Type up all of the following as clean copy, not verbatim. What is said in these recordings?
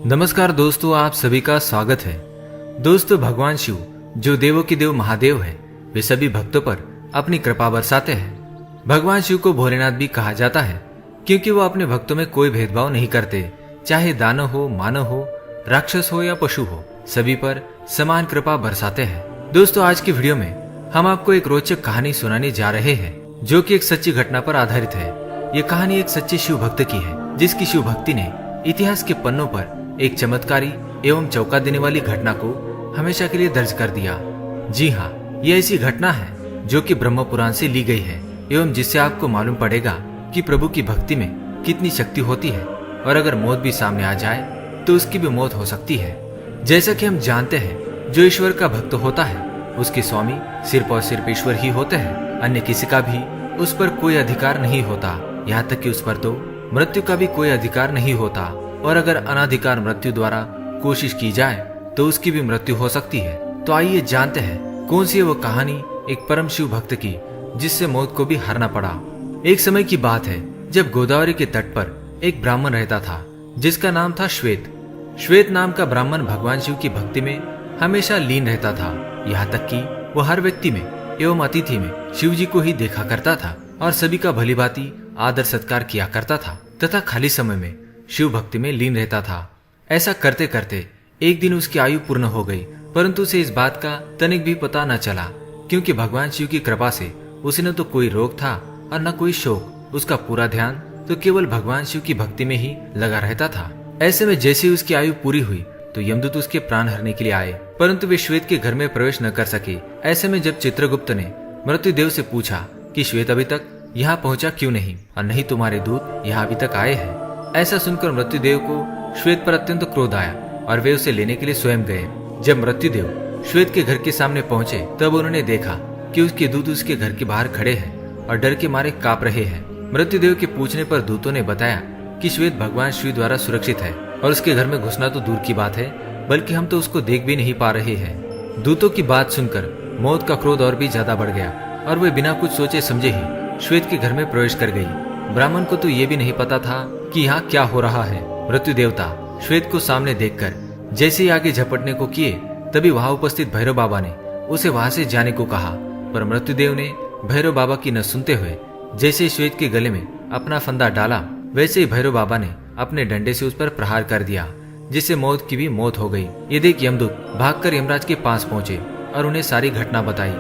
नमस्कार दोस्तों, आप सभी का स्वागत है। दोस्तों, भगवान शिव जो देवों के देव महादेव है, वे सभी भक्तों पर अपनी कृपा बरसाते हैं। भगवान शिव को भोलेनाथ भी कहा जाता है क्योंकि वो अपने भक्तों में कोई भेदभाव नहीं करते, चाहे दानव हो, मानव हो, राक्षस हो या पशु हो, सभी पर समान कृपा बरसाते हैं। दोस्तों, आज की वीडियो में हम आपको एक रोचक कहानी सुनाने जा रहे हैं जो कि एक सच्ची घटना पर आधारित है। ये कहानी एक सच्चे शिव भक्त की है जिसकी शिव भक्ति ने इतिहास के पन्नों पर एक चमत्कारी एवं चौंका देने वाली घटना को हमेशा के लिए दर्ज कर दिया। जी हाँ, ये ऐसी घटना है जो कि ब्रह्म पुराण से ली गई है एवं जिससे आपको मालूम पड़ेगा कि प्रभु की भक्ति में कितनी शक्ति होती है और अगर मौत भी सामने आ जाए तो उसकी भी मौत हो सकती है। जैसा कि हम जानते हैं, जो ईश्वर का भक्त होता है उसके स्वामी सिर्फ और सिर्फ ईश्वर ही होते हैं, अन्य किसी का भी उस पर कोई अधिकार नहीं होता। यहाँ तक कि उस पर तो मृत्यु का भी कोई अधिकार नहीं होता, और अगर अनाधिकार मृत्यु द्वारा कोशिश की जाए तो उसकी भी मृत्यु हो सकती है। तो आइए जानते हैं कौन सी है वो कहानी एक परम शिव भक्त की जिससे मौत को भी हारना पड़ा। एक समय की बात है जब गोदावरी के तट पर एक ब्राह्मण रहता था जिसका नाम था श्वेत। श्वेत नाम का ब्राह्मण भगवान शिव की भक्ति में हमेशा लीन रहता था, यहाँ तक कि वो हर व्यक्ति में एवं अतिथि में शिव जी को ही देखा करता था और सभी का भलीभांति आदर सत्कार किया करता था तथा खाली समय में शिव भक्ति में लीन रहता था। ऐसा करते करते एक दिन उसकी आयु पूर्ण हो गई, परंतु उसे इस बात का तनिक भी पता न चला क्योंकि भगवान शिव की कृपा से उसे न तो कोई रोग था और न कोई शोक। उसका पूरा ध्यान तो केवल भगवान शिव की भक्ति में ही लगा रहता था। ऐसे में जैसे ही उसकी आयु पूरी हुई तो यमदूत उसके प्राण हरने के लिए आए, परंतु वे श्वेत के घर में प्रवेश न कर सके। ऐसे में जब चित्रगुप्त ने मृत्युदेव से पूछा कि श्वेत अभी तक यहाँ पहुँचा क्यों नहीं, और नहीं तुम्हारे दूत यहाँ अभी तक आए हैं। ऐसा सुनकर मृत्युदेव को श्वेत पर अत्यंत क्रोध आया और वे उसे लेने के लिए स्वयं गए। जब मृत्युदेव श्वेत के घर के सामने पहुंचे तब उन्होंने देखा कि उसके दूत उसके घर के बाहर खड़े हैं और डर के मारे कांप रहे हैं। मृत्युदेव के पूछने पर दूतों ने बताया कि श्वेत भगवान शिव द्वारा सुरक्षित है और उसके घर में घुसना तो दूर की बात है, बल्कि हम तो उसको देख भी नहीं पा रहे हैं। दूतों की बात सुनकर मौत का क्रोध और भी ज्यादा बढ़ गया और वे बिना कुछ सोचे समझे ही श्वेत के घर में प्रवेश कर गई। ब्राह्मण को तो ये भी नहीं पता था कि यहाँ क्या हो रहा है। मृत्यु देवता श्वेत को सामने देखकर जैसे ही आगे झपटने को किए तभी वहां उपस्थित भैरव बाबा ने उसे वहां से जाने को कहा, पर मृत्युदेव ने भैरव बाबा की न सुनते हुए जैसे श्वेत के गले में अपना फंदा डाला, वैसे ही भैरव बाबा ने अपने डंडे से उस पर प्रहार कर दिया, जिससे मौत की भी मौत हो गई। ये देख यमदूत भागकर यमराज के पास पहुंचे और उन्हें सारी घटना बताई।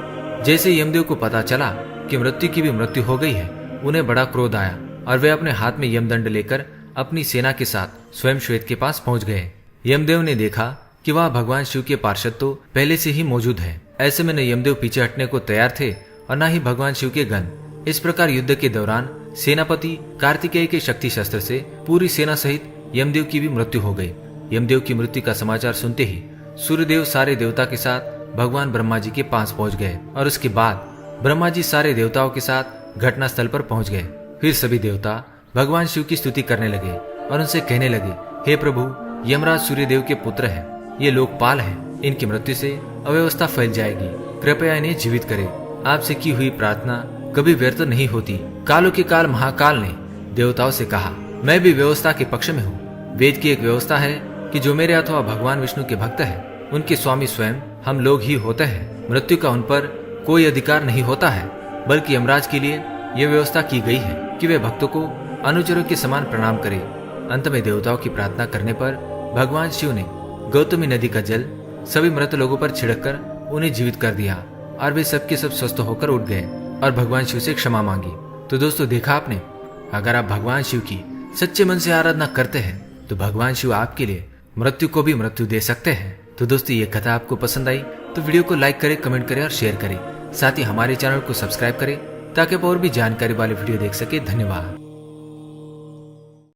जैसे यमदेव को पता चला कि मृत्यु की भी मृत्यु हो गई है, उन्हें बड़ा क्रोध आया और वे अपने हाथ में यमदंड लेकर अपनी सेना के साथ स्वयं श्वेत के पास पहुंच गए। यमदेव ने देखा कि वह भगवान शिव के पार्षद तो पहले से ही मौजूद है। ऐसे में न यमदेव पीछे हटने को तैयार थे और न ही भगवान शिव के गण। इस प्रकार युद्ध के दौरान सेनापति कार्तिकेय के शक्ति शस्त्र से पूरी सेना सहित यमदेव की भी मृत्यु हो गई। यमदेव की मृत्यु का समाचार सुनते ही सूर्यदेव सारे देवता के साथ भगवान ब्रह्मा जी के पास पहुंच गए और उसके बाद ब्रह्मा जी सारे देवताओं के साथ घटना स्थल पर पहुंच गए। फिर सभी देवता भगवान शिव की स्तुति करने लगे और उनसे कहने लगे, हे प्रभु, यमराज सूर्यदेव के पुत्र हैं, ये लोकपाल हैं, इनकी मृत्यु से अव्यवस्था फैल जाएगी, कृपया इन्हें जीवित करें। आपसे की हुई प्रार्थना कभी व्यर्थ नहीं होती। कालों के काल महाकाल ने देवताओं से कहा, मैं भी व्यवस्था के पक्ष में हूँ। वेद की एक व्यवस्था है कि जो मेरे अथवा भगवान विष्णु के भक्त हैं, उनके स्वामी स्वयं हम लोग ही होते हैं। मृत्यु का उन पर कोई अधिकार नहीं होता है, बल्कि यमराज के लिए यह व्यवस्था की गई है कि वे भक्तों को अनुचरों के समान प्रणाम करें। अंत में देवताओं की प्रार्थना करने पर भगवान शिव ने गौतमी नदी का जल सभी मृत लोगों पर छिड़ककर उन्हें जीवित कर दिया और वे सबके सब स्वस्थ होकर उठ गए और भगवान शिव से क्षमा मांगी। तो दोस्तों, देखा आपने, अगर आप भगवान शिव की सच्चे मन से आराधना करते हैं तो भगवान शिव आपके लिए मृत्यु को भी मृत्यु दे सकते हैं। तो दोस्तों, ये कथा आपको पसंद आई तो वीडियो को लाइक करें, कमेंट करें और शेयर करें। साथ ही हमारे चैनल को सब्सक्राइब करें ताकि आप और भी जानकारी वाले वीडियो देख सके। धन्यवाद।